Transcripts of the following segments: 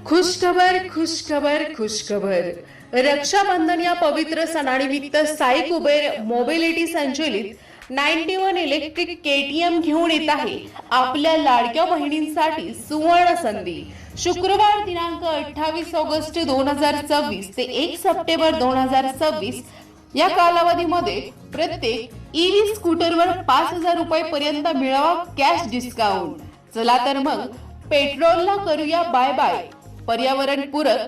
खुशखबर खुशखबर खुशखबर। रक्षाबंधन या पवित्र सणानिमित्त साई कुबेर मोबिलिटी संचलित 91 इलेक्ट्रिक केटीएम घेऊन येत आहे आपल्या लाडक्या बहिणींसाठी सुवर्ण संधी। शुक्रवार दिनांक 28 ऑगस्ट 2024 ते 1 सप्टेंबर 2026 या कालावधीमध्ये प्रत्येक ईव्ही स्कूटरवर 5,000 रुपये पर्यंत मिळवा कॅश डिस्काउंट। चला तर मग पेट्रोलला करूया बाय बाय। पर्यावरण पूरक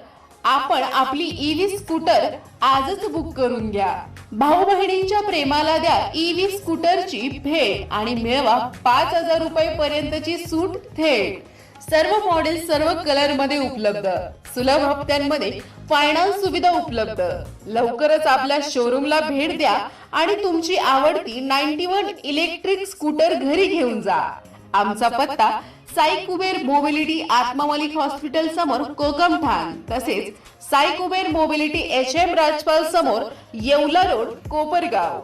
आपण आपली ईव्ही स्कूटर आजच बुक करून घ्या। भाऊ बहिणींच्या प्रेमाला द्या ईव्ही स्कूटरची भेट आणि मिळवा 5,000 रुपये पर्यंतची सूट थेट। सर्व मॉडेल सर्व कलर मध्ये उपलब्ध, सुलभ हप्त्यांमध्ये फायनान्स सुविधा उपलब्ध। लवकरच आपल्या शोरूमला भेट द्या आणि तुमची आवडती 91 इलेक्ट्रिक स्कूटर घरी घेऊन जा। आमचा पत्ता साई कुबेर मोबिलिटी आत्मा मलिक हॉस्पिटल समोर कोकमठाण, तसेच साई कुबेर मोबिलिटी HM राजपाल समोर येवला रोड कोपरगाव।